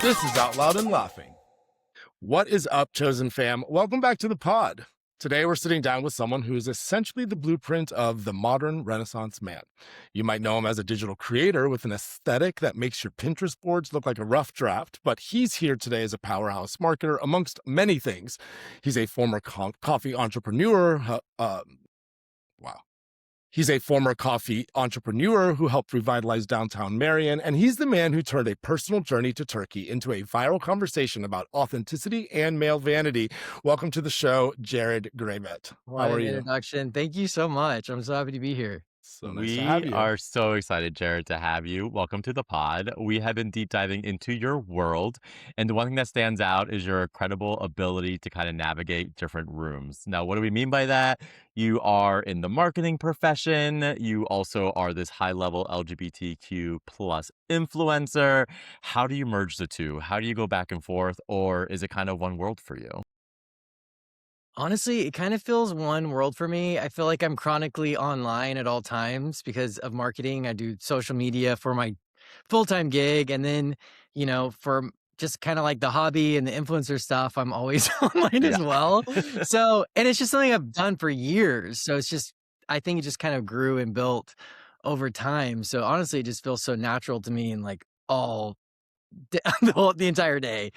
This is Out Loud and Laughing. What is up, Chosen Fam? Welcome back to the pod. Today, we're sitting down with someone who is essentially the blueprint of the modern Renaissance man. You might know him as a digital creator with an aesthetic that makes your Pinterest boards look like a rough draft, but he's here today as a powerhouse marketer, amongst many things. He's a former coffee entrepreneur. Wow. He's a former coffee entrepreneur who helped revitalize downtown Marion, and he's the man who turned a personal journey to Turkey into a viral conversation about authenticity and male vanity. Welcome to the show, Jared Gravatt. What How are an you? introduction. Thank you so much. I'm so happy to be here. So nice to have We you. are so excited, Jared, to have you. Welcome to the pod. We have been deep diving into your world. And the one thing that stands out is your incredible ability to kind of navigate different rooms. Now, what do we mean by that? You are in the marketing profession. You also are this high level LGBTQ plus influencer. How do you merge the two? How do you go back and forth? Or is it kind of one world for you? Honestly, it kind of feels one world for me. I feel like I'm chronically online at all times because of marketing. I do social media for my full-time gig. And then, for just kind of like the hobby and the influencer stuff, I'm always online Yeah. as well. So, and it's just something I've done for years. So I think it just kind of grew and built over time. So honestly, it just feels so natural to me and like all the entire day.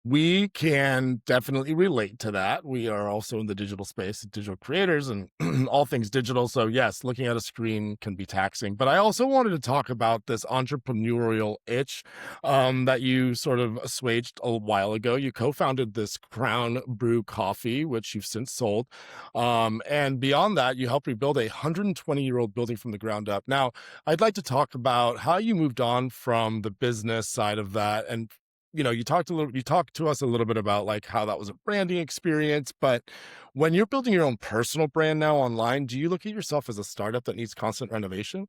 We can definitely relate to that. We are also in the digital space, digital creators, and all things digital. So, yes, looking at a screen can be taxing. But I also wanted to talk about this entrepreneurial itch that you sort of assuaged a while ago. You co founded this Crown Brew Coffee, which you've since sold. And beyond that, you helped rebuild a 120-year-old building from the ground up. Now, I'd like to talk about how you moved on from the business side of that and you talked to us a little bit about like how that was a branding experience, but when you're building your own personal brand now online, do you look at yourself as a startup that needs constant renovation?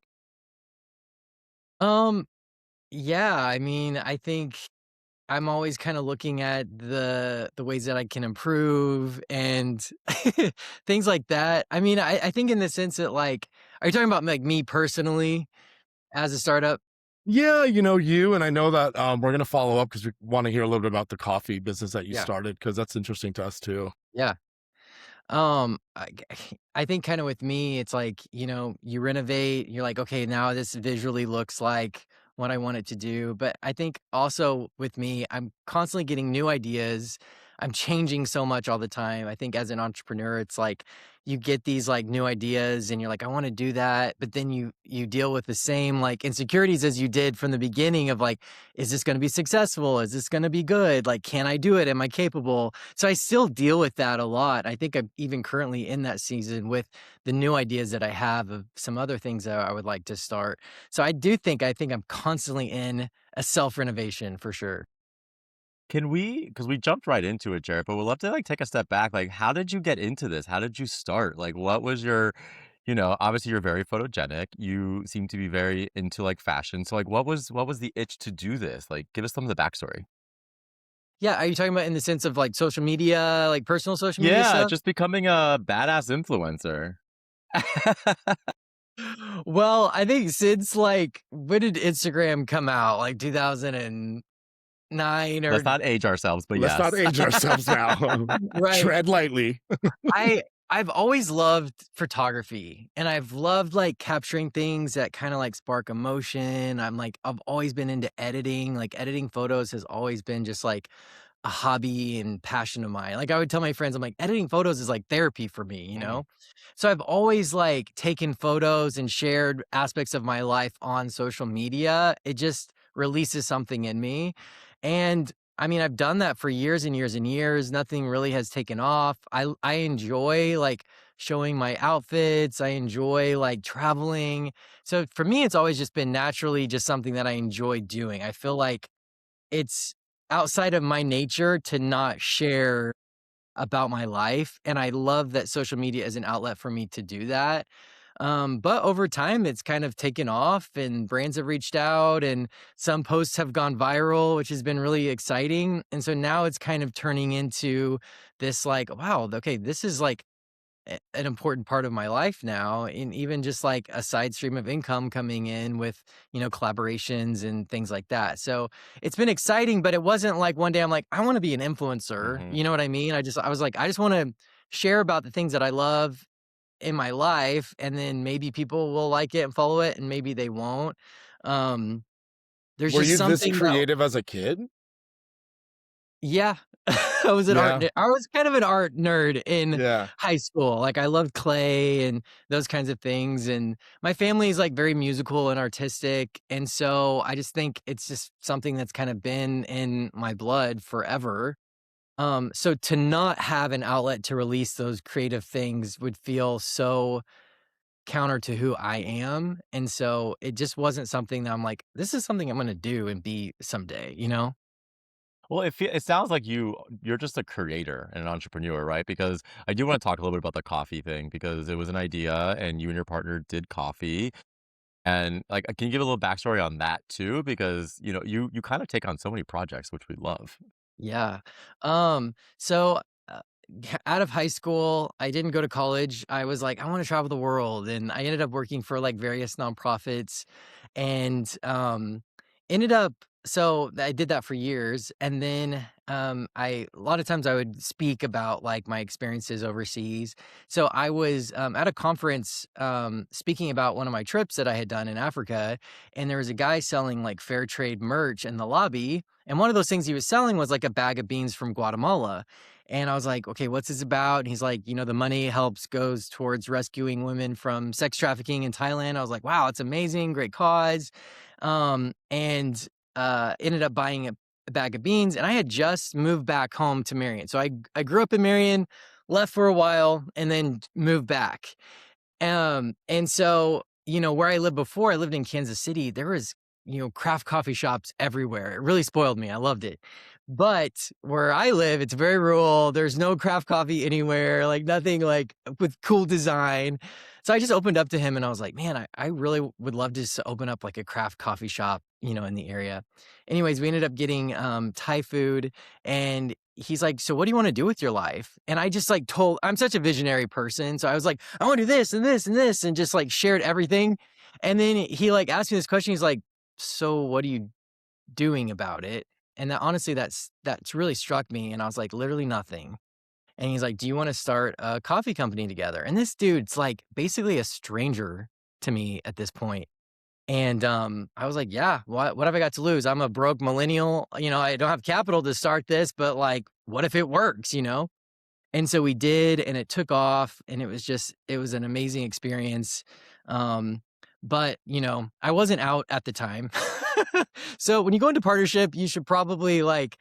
Um, yeah, I mean, I think I'm always kind of looking at the ways that I can improve and things like that. I mean, I think in the sense that like, are you talking about like me personally as a startup? Yeah, you and I know that we're gonna follow up because we want to hear a little bit about the coffee business that you Yeah, started because that's interesting to us too. yeah. I think kind of with me, it's like, you renovate, you're like, okay, now this visually looks like what I want it to do. But I think also with me, I'm constantly getting new ideas. I'm changing so much all the time. I think as an entrepreneur, it's like you get these like new ideas and you're like, I want to do that. But then you deal with the same like insecurities as you did from the beginning of like, is this going to be successful? Is this going to be good? Like, can I do it? Am I capable? So I still deal with that a lot. I think I'm even currently in that season with the new ideas that I have of some other things that I would like to start. So I think I'm constantly in a self-renovation for sure. Can we, because we jumped right into it, Jared, but we'd love to like take a step back. Like, how did you get into this? How did you start? Like, what was your, obviously you're very photogenic. You seem to be very into like fashion. So like, what was the itch to do this? Like, give us some of the backstory. Yeah, are you talking about in the sense of like social media, like personal social media Yeah, stuff? just becoming a badass influencer. Well, I think since like when did Instagram come out? Like 2009 Let's or not age ourselves, but Let's not yes. age ourselves now. right. Tread lightly. I've always loved photography and I've loved like capturing things that kind of like spark emotion. I've always been into editing. Like editing photos has always been just like a hobby and passion of mine. Like I would tell my friends, I'm like, editing photos is like therapy for me, you Mm. know? So I've always like taken photos and shared aspects of my life on social media. It just releases something in me. And I mean, I've done that for years and years and years. Nothing really has taken off. I enjoy like showing my outfits. I enjoy like traveling. So for me, it's always just been naturally just something that I enjoy doing. I feel like it's outside of my nature to not share about my life, and I love that social media is an outlet for me to do that. But over time, it's kind of taken off, and brands have reached out, and some posts have gone viral, which has been really exciting. And so now it's kind of turning into this like, wow, okay, this is like an important part of my life now, and even just like a side stream of income coming in with, collaborations and things like that. So it's been exciting, but it wasn't like one day I'm like, I want to be an influencer. Hmm. You know what I mean? I was like, I just want to share about the things that I love in my life, and then maybe people will like it and follow it, and maybe they won't. Um, there's Were just you this something about creative as a kid? yeah. Yeah. I was kind of an art nerd in Yeah. high school. Like, I loved clay and those kinds of things, and my family is, like, very musical and artistic, and so I just think it's just something that's kind of been in my blood forever. So to not have an outlet to release those creative things would feel so counter to who I am, and so it just wasn't something that I'm like, "This is something I'm gonna do and be someday," you know? Well, it sounds like you're just a creator and an entrepreneur, right? Because I do want to talk a little bit about the coffee thing because it was an idea and you and your partner did coffee. And like, can you give a little backstory on that too? Because you kind of take on so many projects, which we love. Yeah. So out of high school, I didn't go to college. I was like, I want to travel the world. And I ended up working for like various nonprofits and ended up so I did that for years. And then a lot of times I would speak about like my experiences overseas. So I was at a conference speaking about one of my trips that I had done in Africa, and there was a guy selling like fair trade merch in the lobby, and one of those things he was selling was like a bag of beans from Guatemala. And I was like, okay, what's this about? And he's like, the money goes towards rescuing women from sex trafficking in Thailand. I was like, wow, it's amazing, great cause. And ended up buying a bag of beans. And I had just moved back home to Marion. So I grew up in Marion, left for a while, and then moved back. And so, where I lived before, I lived in Kansas City, there was, craft coffee shops everywhere. It really spoiled me. I loved it. But where I live, it's very rural. There's no craft coffee anywhere, like nothing like with cool design. So I just opened up to him and I was like, man, I really would love to just open up like a craft coffee shop, in the area. Anyways, we ended up getting Thai food, and he's like, so what do you want to do with your life? And I just like I'm such a visionary person. So I was like, I want to do this and this and this, and just like shared everything. And then he like asked me this question. He's like, so what are you doing about it? And that honestly, that's really struck me. And I was like, literally nothing. And he's like, do you want to start a coffee company together? And this dude's like basically a stranger to me at this point. And I was like, yeah, what have I got to lose? I'm a broke millennial. I don't have capital to start this, but like, what if it works? And so we did, and it took off, and it was an amazing experience. Um, but I wasn't out at the time. So when you go into partnership, you should probably like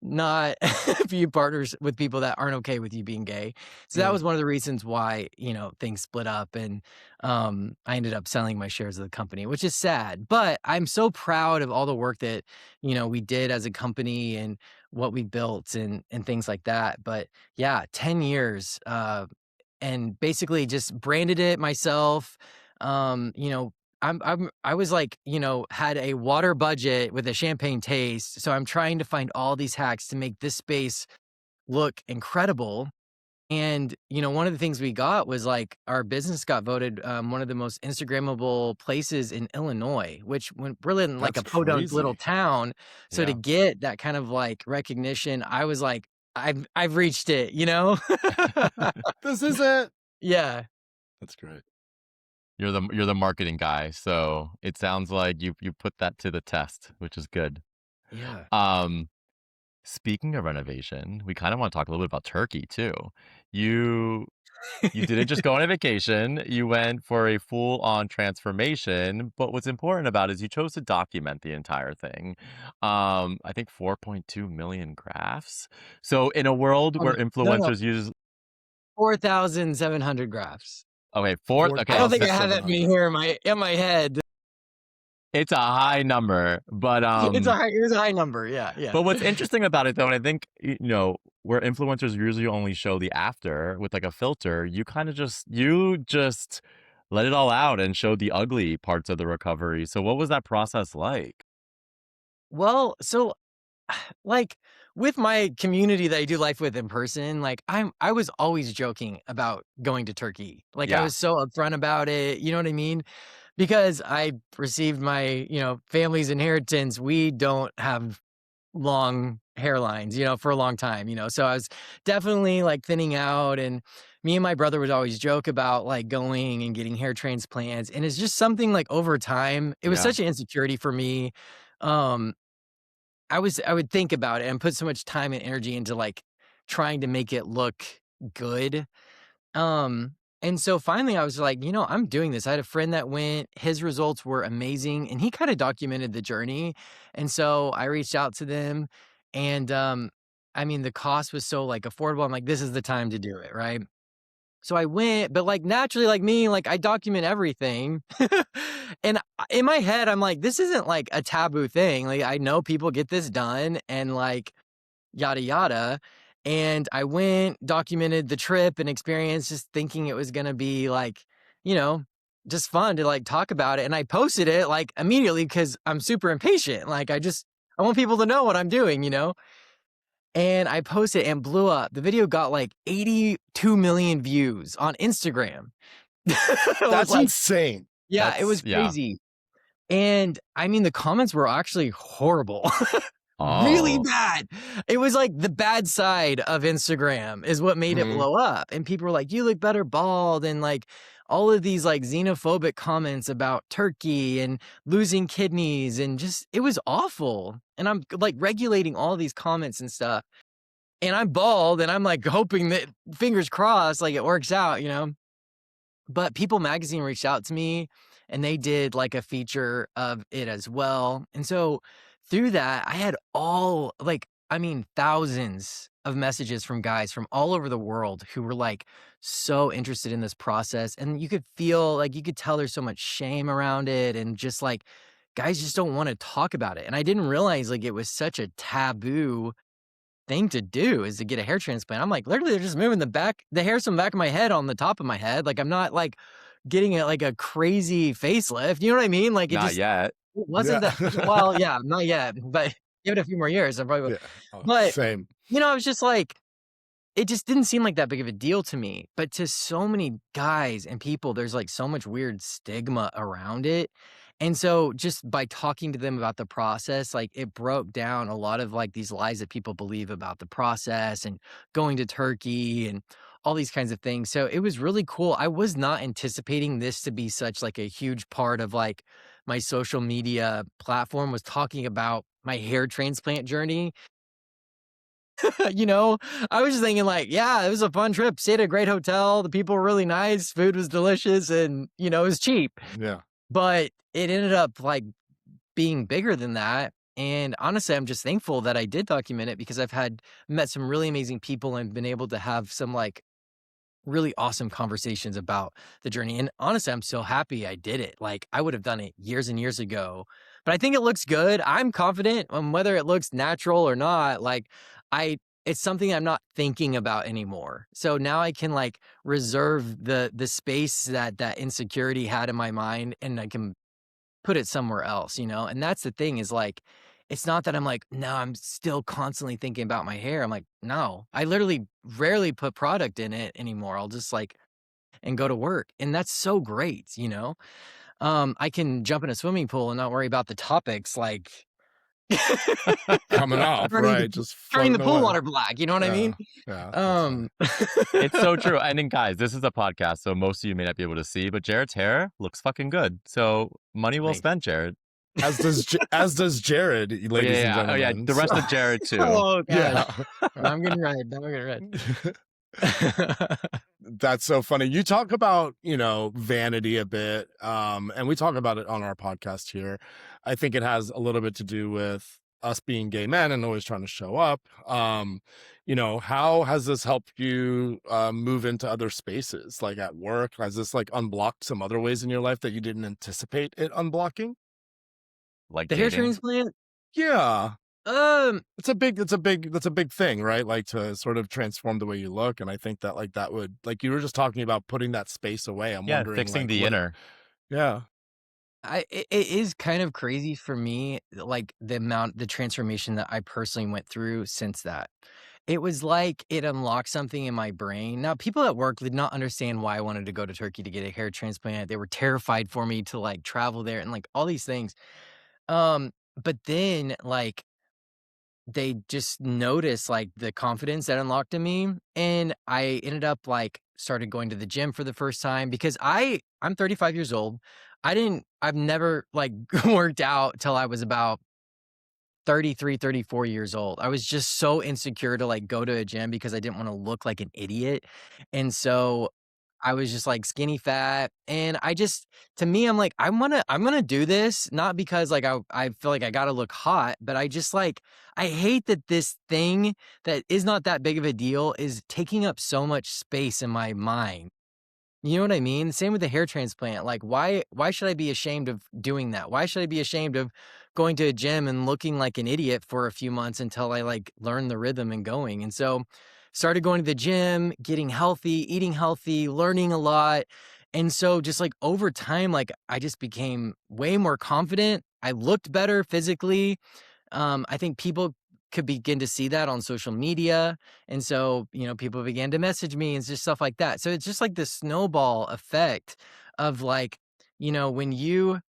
not be partners with people that aren't okay with you being gay. So that Mm. was one of the reasons why, things split up, and I ended up selling my shares of the company, which is sad. But I'm so proud of all the work that, we did as a company and what we built and things like that. But yeah, 10 years and basically just branded it myself. You know, I was like, had a water budget with a champagne taste. So I'm trying to find all these hacks to make this space look incredible. And, one of the things we got was like our business got voted one of the most Instagrammable places in Illinois, which when we're in like That's a podunk little crazy. town. So to Yeah. get that kind of like recognition, I was like, I've reached it. This is it. Yeah. That's great. You're the marketing guy, so it sounds like you put that to the test, which is good. Yeah. Um, Speaking of renovation, we kind of want to talk a little bit about Turkey too. You you didn't just go on a vacation, you went for a full-on transformation, but what's important about it is you chose to document the entire thing. I think 4.2 million graphs. So in a world Oh, where no, no, influencers use 4,700 graphs. okay, I okay, don't think I have that many 4,700. here in my head. it's a high number, but It was a high number. Yeah, yeah. but what's interesting about it though, and I think where influencers usually only show the after with like a filter, you just let it all out and showed the ugly parts of the recovery. So what was that process like? Well, so like with my community that I do life with in person, like I was always joking about going to Turkey. Like I Yeah. was so upfront about it, you know what I mean? Because I received my, family's inheritance. We don't have long hairlines, for a long time, So I was definitely like thinning out, and me and my brother would always joke about like going and getting hair transplants. And it's just something like over time, it was Yeah. such an insecurity for me. Um, I would think about it and put so much time and energy into like trying to make it look good. Um, and so finally I was like, I'm doing this. I had a friend that went, his results were amazing, and he kind of documented the journey. And so I reached out to them, and I mean the cost was so like affordable. I'm like, this is the time to do it, right? So I went, but like naturally, like me, like I document everything. And in my head, I'm like, this isn't like a taboo thing. Like I know people get this done and like yada yada. And I went, documented the trip and experience, just thinking it was gonna be like, you know, just fun to like talk about it. And I posted it like immediately because I'm super impatient. Like I want people to know what I'm doing. And I posted and blew up. The video got like 82 million views on Instagram. It was That's like, insane. yeah, it was Yeah. crazy. And I mean, the comments were actually horrible. Really Oh, bad. It was like the bad side of Instagram is what made it Mhm. blow up. And people were like, you look better bald. And like all of these like xenophobic comments about Turkey and losing kidneys, and just, it was awful. And I'm like regulating all these comments and stuff. And I'm bald, and I'm like hoping that, fingers crossed, like it works out. But People Magazine reached out to me, and they did like a feature of it as well. And so through that, I had thousands of messages from guys from all over the world who were like so interested in this process. And you could feel like, you could tell there's so much shame around it, and just like guys just don't want to talk about it. And I didn't realize like it was such a taboo thing to do, is to get a hair transplant. I'm like, literally, they're just moving the hairs from the back of my head on the top of my head. Like, I'm not like getting it like a crazy facelift. You know what I mean? Like, not yet. it wasn't Yeah. that. Well, yeah, not yet, but give it a few more years. I probably will. Yeah. Oh, But, same. I was just like, it just didn't seem like that big of a deal to me. But to so many guys and people, there's like so much weird stigma around it. And so just by talking to them about the process, like it broke down a lot of like these lies that people believe about the process and going to Turkey and all these kinds of things. So it was really cool. I was not anticipating this to be such like a huge part of like my social media platform, was talking about my hair transplant journey. you know, I was just thinking like, yeah, it was a fun trip. Stayed at a great hotel. The people were really nice. Food was delicious, and it was cheap. Yeah. But it ended up like being bigger than that. And honestly, I'm just thankful that I did document it, because I've met some really amazing people and been able to have some like really awesome conversations about the journey. And honestly, I'm so happy I did it. Like I would have done it years and years ago, but I think it looks good. I'm confident on whether it looks natural or not. Like I, it's something I'm not thinking about anymore. So now I can like reserve the space that insecurity had in my mind, and I can put it somewhere else. And that's the thing, is like, it's not that I'm like, no, I'm still constantly thinking about my hair. I'm like, no, I literally rarely put product in it anymore. I'll just like, and go to work. And that's so great. I can jump in a swimming pool and not worry about the topics like Coming up, turning the, right? Just turning the floating pool away. water black. You know what I Yeah. mean? Yeah. That's funny. Um, It's so true. And then, guys, this is a podcast, so most of you may not be able to see, but Jared's hair looks fucking good. So money well Thanks. spent, Jared. As does Jared, Oh, ladies yeah, and yeah. Oh, yeah. gentlemen. The rest So, of Jared, too. Oh gosh. yeah. Now I'm getting red. Now I'm getting red. That's so funny. You talk about, vanity a bit, and we talk about it on our podcast here. I think it has a little bit to do with us being gay men and always trying to show up. How has this helped you move into other spaces, like at work? Has this like unblocked some other ways in your life that you didn't anticipate it unblocking? Like The hair dating. transplant? Yeah. Um, That's a big thing, right? Like to sort of transform the way you look. And I think that like that would, like you were just talking about putting that space away. I'm Yeah, wondering fixing like the what, inner. yeah. It is kind of crazy for me, like, the transformation that I personally went through since that. It was like it unlocked something in my brain. Now, people at work did not understand why I wanted to go to Turkey to get a hair transplant. They were terrified for me to, like, travel there and, like, all these things. But then, like, they just noticed, like, the confidence that unlocked in me, and I ended up, like, started going to the gym for the first time because I'm 35 years old. I've never, like, worked out till I was about 33, 34 years old. I was just so insecure to, like, go to a gym because I didn't wanna look like an idiot, and so I was just, like, skinny fat, and I just to me, I'm like, I'm gonna do this, not because, like, I feel like I gotta look hot, but I just, like I hate that this thing that is not that big of a deal is taking up so much space in my mind. You know what I mean? Same with the hair transplant. Like, why should I be ashamed of doing that? Why should I be ashamed of going to a gym and looking like an idiot for a few months until I like learn the rhythm and going? And so started going to the gym, getting healthy, eating healthy, learning a lot. And so just like over time, like I just became way more confident. I looked better physically. I think people could begin to see that on social media. And so, people began to message me and just stuff like that. So it's just like this snowball effect of like, when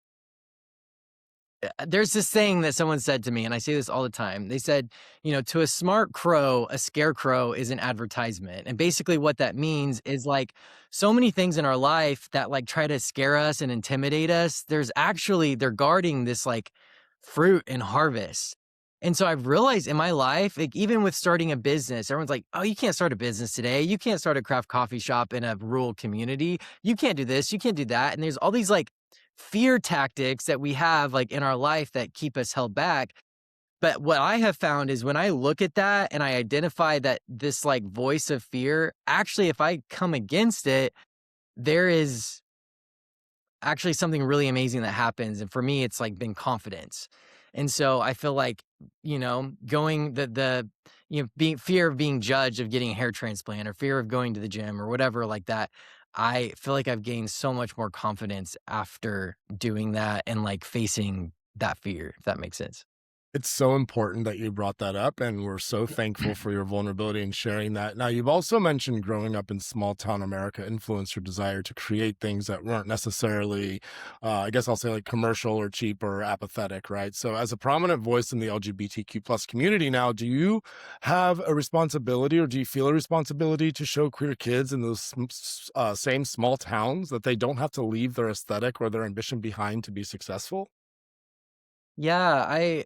there's this thing that someone said to me, and I say this all the time. They said, to a smart crow, a scarecrow is an advertisement. And basically, what that means is like so many things in our life that like try to scare us and intimidate us. They're guarding this like fruit and harvest. And so I've realized in my life, like even with starting a business, everyone's like, oh, you can't start a business today. You can't start a craft coffee shop in a rural community. You can't do this. You can't do that. And there's all these like fear tactics that we have like in our life that keep us held back. But what I have found is when I look at that and I identify that this like voice of fear, actually, if I come against it, there is actually something really amazing that happens. And for me, it's like been confidence. And so I feel like, going being fear of being judged of getting a hair transplant or fear of going to the gym or whatever like that. I feel like I've gained so much more confidence after doing that and like facing that fear, if that makes sense. It's so important that you brought that up, and we're so thankful for your vulnerability in sharing that. Now, you've also mentioned growing up in small town America influenced your desire to create things that weren't necessarily, I guess I'll say like commercial or cheap or apathetic, right? So, as a prominent voice in the LGBTQ plus community now, do you have a responsibility or do you feel a responsibility to show queer kids in those same small towns that they don't have to leave their aesthetic or their ambition behind to be successful? Yeah, I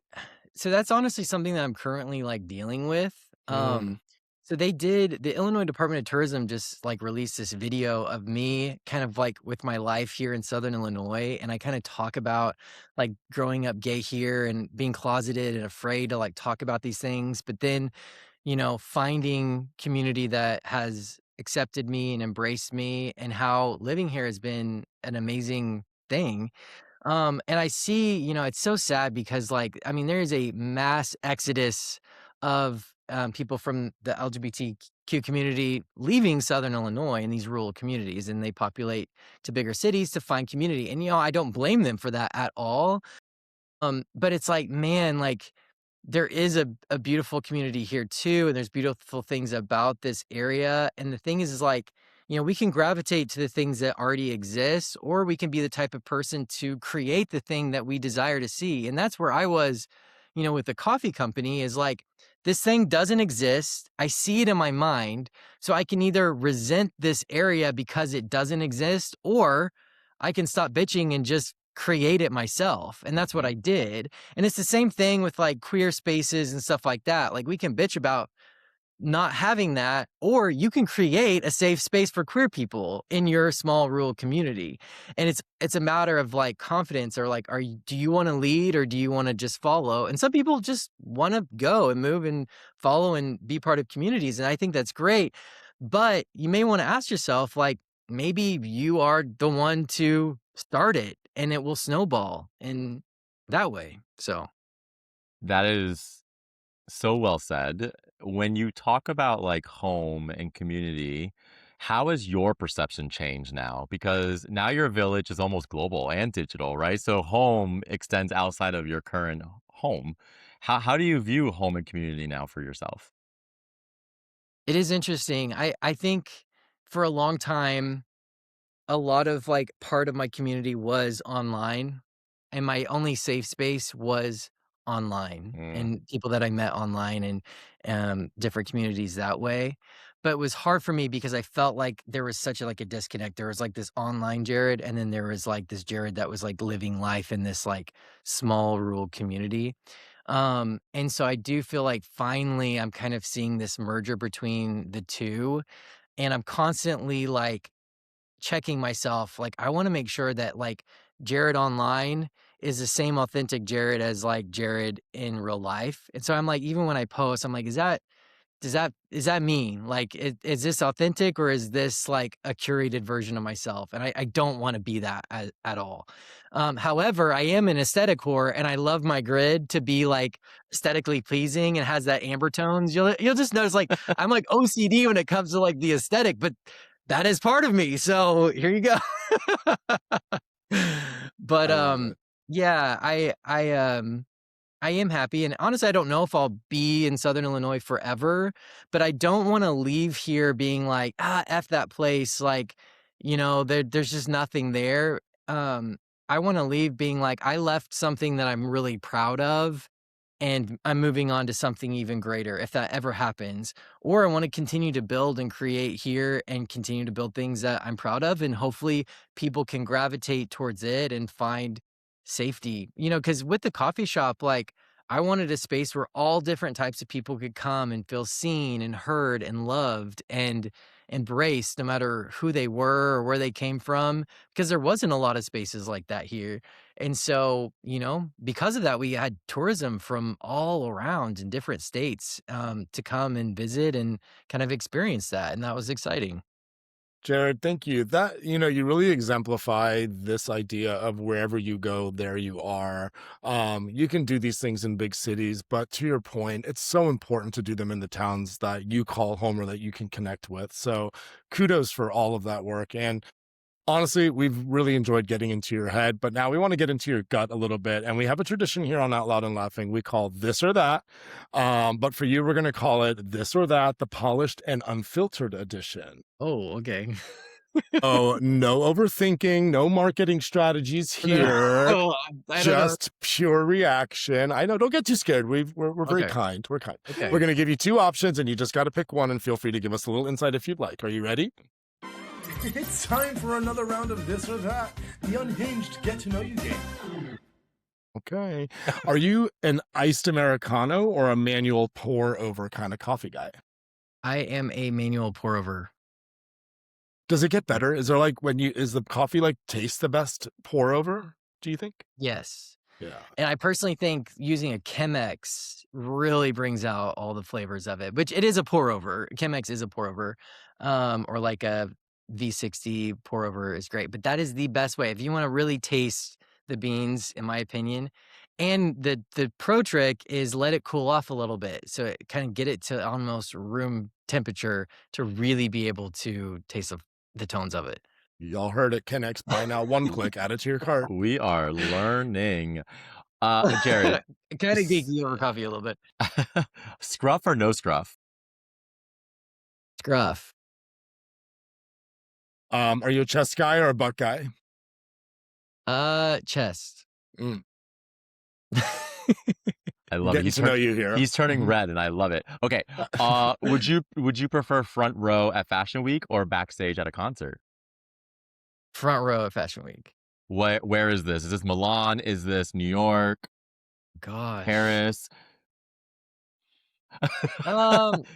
so that's honestly something that I'm currently like dealing with. Mm, So the Illinois Department of Tourism just like released this video of me kind of like with my life here in Southern Illinois. And I kind of talk about like growing up gay here and being closeted and afraid to like talk about these things. But then, finding community that has accepted me and embraced me and how living here has been an amazing thing. And I see, it's so sad because, like, I mean, there is a mass exodus of people from the LGBTQ community leaving Southern Illinois in these rural communities, and they populate to bigger cities to find community. And, I don't blame them for that at all. But it's like, man, like there is a beautiful community here too, and there's beautiful things about this area. And the thing is like, we can gravitate to the things that already exist, or we can be the type of person to create the thing that we desire to see. And that's where I was, with the coffee company is like, this thing doesn't exist. I see it in my mind. So I can either resent this area because it doesn't exist, or I can stop bitching and just create it myself. And that's what I mhm. did. And it's the same thing with like queer spaces and stuff like that. Like we can bitch about not having that, or you can create a safe space for queer people in your small rural community. And it's a matter of like confidence or like, do you want to lead or do you want to just follow? And some people just want to go and move and follow and be part of communities. And I think that's great. But you may want to ask yourself, like, maybe you are the one to start it and it will snowball in that way. So That is so well said. When you talk about like home and community, How has your perception changed now? Because now your village is almost global and digital, right? So home extends outside of your current home. How do you view home and community now for yourself? It is interesting. I think for a long time, a lot of, like, part of my community was online, and my only safe space was online, Mm, and people that I met online and, different communities that way. But it was hard for me because I felt like there was such a, like, a disconnect. There was, like, this online Jared, and then there was, like, this Jared that was, like, living life in this, like, small rural community. And so I do feel like finally I'm kind of seeing this merger between the 2, and I'm constantly, like, checking myself, like, I wanna make sure that, like, Jared online is the same authentic Jared as, like, Jared in real life, and so I'm like, even when I post, I'm like, is that me? Like, is this authentic or is this, like, a curated version of myself? And I don't wanna be that at all. However, I am an aesthetic whore, and I love my grid to be, like, aesthetically pleasing and has that amber tones. You'll just notice, like, I'm, like, OCD when it comes to, like, the aesthetic, but that is part of me, so here you go. But, I love it. yeah, I am happy, and honestly, I don't know if I'll be in Southern Illinois forever, but I don't wanna leave here being like, "Ah, F that place," like, there's just nothing there. I wanna leave being like, "I left something that I'm really proud of, and I'm moving on to something even greater if that ever happens. Or I want to continue to build and create here and continue to build things that I'm proud of. And hopefully people can gravitate towards it and find safety. Because with the coffee shop, like I wanted a space where all different types of people could come and feel seen and heard and loved and embraced no matter who they were or where they came from. Because there wasn't a lot of spaces like that here. And so, because of that, we had tourism from all around in different states, to come and visit and kind of experience that, and that was exciting. Jared, thank you. You really exemplify this idea of wherever you go, there you are. You can do these things in big cities, but to your point, it's so important to do them in the towns that you call home or that you can connect with. So kudos for all of that work. And honestly, we've really enjoyed getting into your head, but now we want to get into your gut a little bit. And we have a tradition here on Out Loud and Laughing. We call this or that. But for you, we're going to call it this or that, the polished and unfiltered edition. Oh, okay. Oh, no overthinking, no marketing strategies here. I don't know. Just pure reaction. I know. Don't get too scared. We're very Okay, kind. We're kind. okay. We're going to give you two options, and you just got to pick one. And feel free to give us a little insight if you'd like. Are you ready? It's time for another round of this or that, the unhinged get to know you game. Okay. Are you an iced Americano or a manual pour over kind of coffee guy? I am a manual pour over. Does it get better? Is there is the coffee taste the best pour over? Do you think? Yes. Yeah. And I personally think using a Chemex really brings out all the flavors of it, which it is a pour over. Chemex is a pour over, or like a V60 pour over is great, but that is the best way if you want to really taste the beans, in my opinion. And the pro trick is let it cool off a little bit, so it kind of get it to almost room temperature to really be able to taste the tones of it. Y'all heard it. Kennex, buy now, one click, add it to your cart. we are learning. Jared, Kind of s- geeky over coffee a little bit. scruff or no scruff? Scruff. Are you a chest guy or a butt guy? Chest. Mm, I we're love it. getting to know you here. He's turning Mhm. red, and I love it. Okay. Would you prefer front row at Fashion Week or backstage at a concert? Front row at Fashion Week. Where is this? Is this Milan? Is this New York? Gosh. Paris?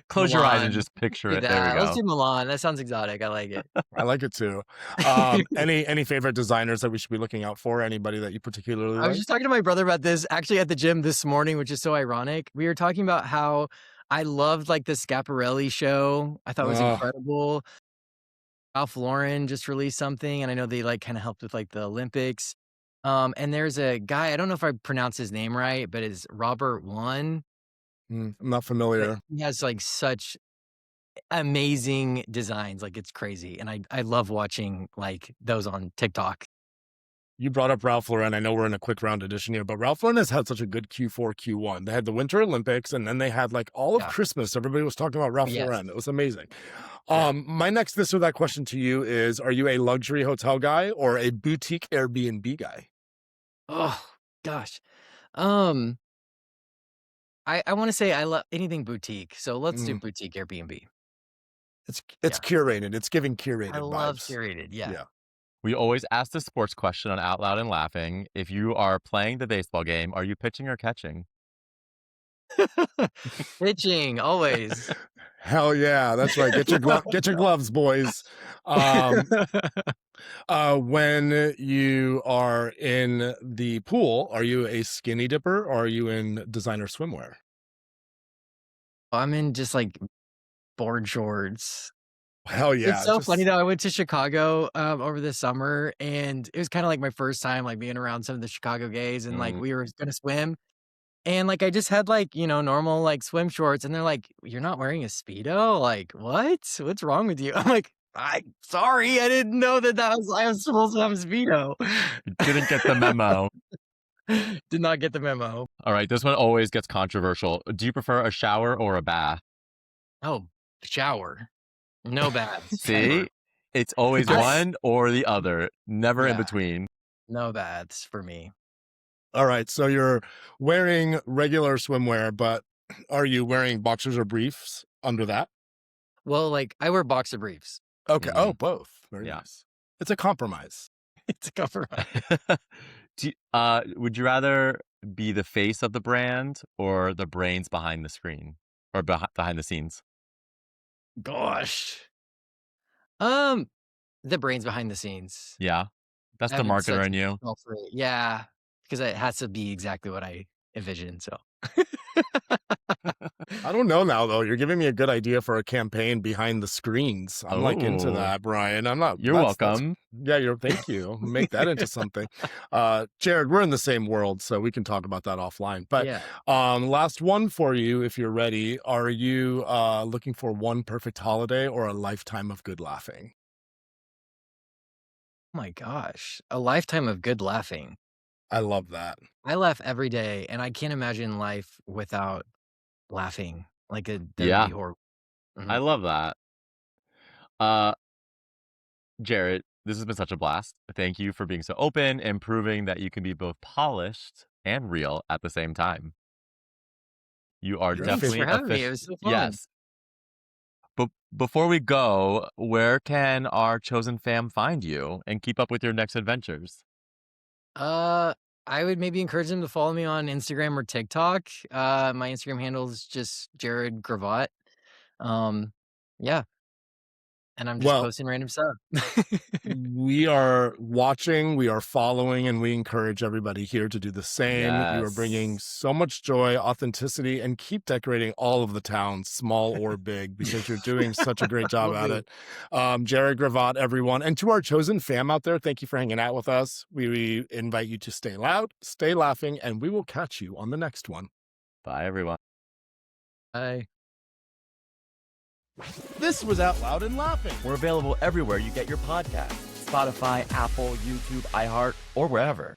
Close your eyes and Milan. just picture Do it. There we that. Let's go. do Milan. That sounds exotic. I like it. I like it too. Any favorite designers that we should be looking out for? Anybody that you particularly I was like? just talking to my brother about this actually at the gym this morning, which is so ironic. We were talking about how I loved like the Schiaparelli show. I thought it was Uh, incredible. Ralph Lauren just released something, and I know they like kind of helped with like the Olympics. And there's a guy, I don't know if I pronounced his name right, but it's Robert One. I'm not But familiar. he has like such amazing designs. Like it's crazy. And I love watching like those on TikTok. You brought up Ralph Lauren. I know we're in a quick round edition here, but Ralph Lauren has had such a good Q4, Q1. They had the Winter Olympics, and then they had like all of Yeah. Christmas. Everybody was talking about Ralph Yes. Lauren. It was amazing. Yeah. My next this or that question to you is: are you a luxury hotel guy or a boutique Airbnb guy? Oh gosh. Um, I want to say I love anything boutique. So let's do Mm, boutique Airbnb. it's Yeah. curated. It's giving I curated love vibes. curated. Yeah. Yeah. We always ask the sports question on Out Loud and Laughing. If you are playing the baseball game, are you pitching or catching? Pitching always. Hell yeah, that's right. Get your gloves, boys. Um, when you are in the pool, are you a skinny dipper or are you in designer swimwear? I'm in just like board shorts. Hell It's yeah, so funny just though. I went to Chicago over the summer, and it was kind of like my first time like being around some of the Chicago gays, and like Mm. we were gonna swim, and like I just had like normal like swim shorts, and they're like, "You're not wearing a speedo? Like what? What's wrong with you?" I'm like, "I sorry, I didn't know I was supposed to have a speedo." Didn't get the memo. Did not get the memo. All right, this one always gets controversial. Do you prefer a shower or a bath? Oh, shower, no baths ever. See? It's always I one or the other, never in Yeah, between. no baths for me. all right. So you're wearing regular swimwear, but are you wearing boxers or briefs under that? Well, like I wear boxer briefs. Okay. Oh, Mhm. both. Very Yeah. nice. It's a compromise. It's a cover up. Would you rather be the face of the brand or the brains behind the screen or behind the scenes? Gosh. The brains behind the scenes. Yeah, that's I the have marketer such in a you. smell for it. Yeah, because it has to be exactly what I envisioned. So I don't know now though. You're giving me a good idea for a campaign behind the screens. I'm like into Oh, that, Brian. I'm not you're that's welcome. yeah, thank you. Make that into something. Jared, we're in the same world, so we can talk about that offline. But yeah. last one for you if you're ready. Are you looking for one perfect holiday or a lifetime of good laughing? Oh my gosh, a lifetime of good laughing. I love that. I laugh every day, and I can't imagine life without laughing. Like that would be Yeah, horrible. I Mhm. love that. Uh, Jared, this has been such a blast. Thank you for being so open and proving that you can be both polished and real at the same time. You are You're a Thanks fish. for definitely a having me. It fish. was so fun. Yes. But before we go, where can our chosen fam find you and keep up with your next adventures? Uh, I would maybe encourage them to follow me on Instagram or TikTok. My Instagram handle is just Jared Gravatt. Um, yeah, and I'm just Well, posting random stuff. we are watching, we are following, and we encourage everybody here to do the same. You are bringing Yes. so much joy, authenticity, and keep decorating all of the towns, small or big, because you're doing such a great job Will at do. it. Jared Gravatt, everyone. And to our chosen fam out there, thank you for hanging out with us. We invite you to stay loud, stay laughing, and we will catch you on the next one. Bye, everyone. Bye. This was Out Loud and Laughing. We're available everywhere you get your podcasts: Spotify, Apple, YouTube, iHeart, or wherever.